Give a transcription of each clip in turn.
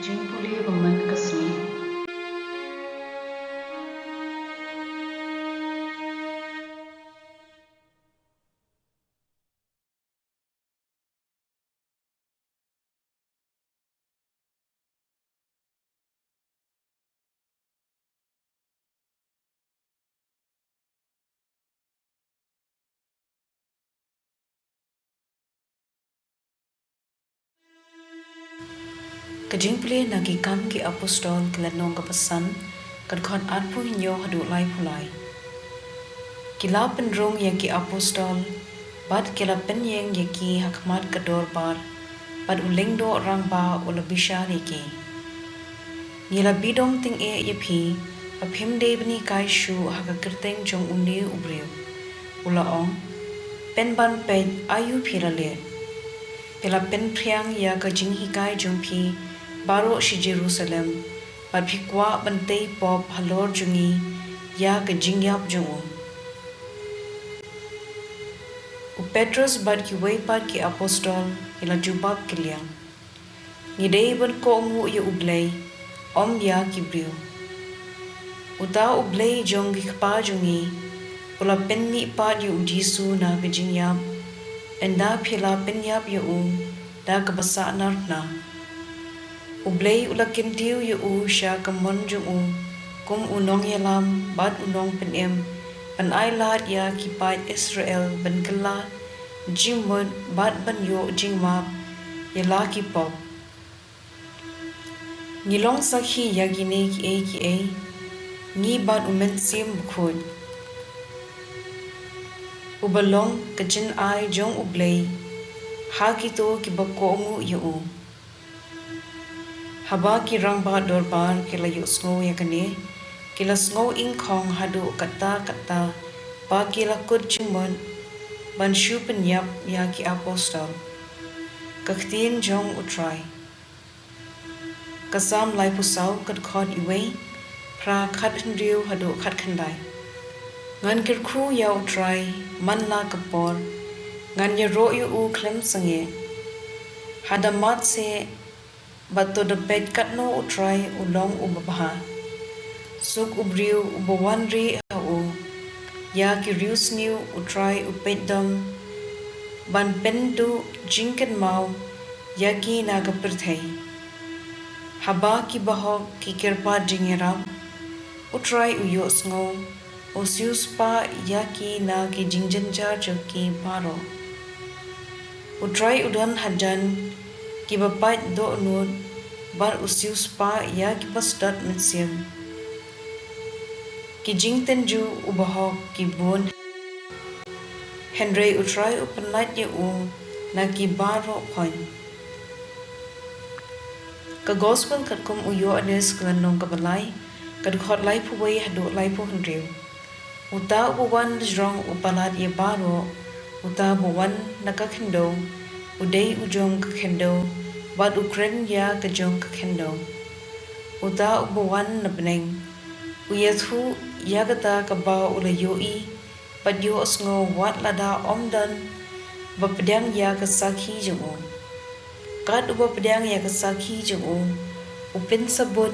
jingpule woman kasmi jingpule nagi kam ki apostol kelanong kepesan kadkhon arpu hinyo hadu lai pulai kila penrong yang ki apostol bad kila penyeng yang ki hakmat kedor bar bad uleng do orang ba ula bisha ki nila bidong ting e yepi aphim de bni kai shu hakakerteng jong unni ubreu ula ong pen ban pen ayu phirale pela pen priang ya ka jing hikai jong phi baro shi Jerusalem par phikwa bantei pop halor jungi ya ka jingyap jungu u Petrus bad ki wei par ki apostol ila jubab kiliang ngidei ban ko ngu ya u Blei om ya ki brio uta u Blei jong ki pa jungi ula penni pa yu Jisu na ka jingyap enda phila penyap yu da ka basa narna u Blei ula kintiu yu sha kamon jung kum unong yalam bad unong penem pan ai lat ya ki pa Israel ban kala jingmon bad ban yo jingmap yala ki pop nilong sakhi yagine ki e ni bad umen sim bukhud ubalong kajin ai jong u Blei ha ki to ki bako mu yu haba ki rang ba dor bar kila yu sngo ya kane kila sngo ing khong hadu kata ba kila kud chimon ban shu penyap ya ki apostol ktien jong utrai kasam lai pusau kat khod iwei pra khat hnriu hadu khat khandai ngan kir khu ya utrai man la kapor ngan ya ro yu klem sange hadamat se bato the bed kat no utrai ulong ubabha suk ubriu ubawanri au ya ki rius new utrai upedam ban pendu jinken mau ya ki naga perthai haba ki baho ki kirpa jingeram utrai uyo sngo osius pa ya ki na ki jingjan jar ki paro utrai udan hajan ki bapat do nun bar usius pa ya ki pasdat mitsim ki jingten ju ubaho ki bon Henry utrai upanat ye na ki baro pon ka gospel kat kum uyo anes klanong ka balai kad khot lai phuwei hadu lai phu hnriu uta uwan jrong upalat ye baro uta buwan nakakhindo udei ujong kakhendo bad Ukraine ya kajong kakhendo uta ubuwan nabneng uyathu yagata kaba ula yoi padyo asngo wat lada omdan bapadang ya kasakhi jungu kad ubapadang ya kasakhi jungu upin sabun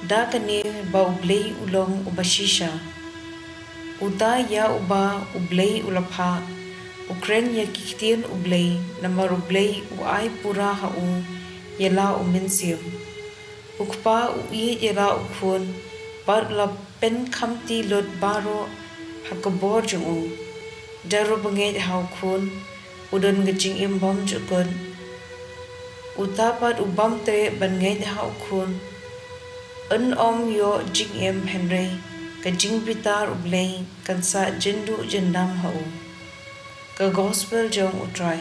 da kane ba Blei ulong ubashisha uta ya uba Blei ulapha Ukraine ya ktien Blei namar Blei ai pura ha yela umensium ukpa ui yela ukhon par la pen khamti lot baro hakabor jungu daro bange hau khon udon ngaching imbom jukon utapat ubam te bange hau khon an om yo jing em Henry ka jing bitar Blei kansa jendu jendam hau ka gospel jong utrai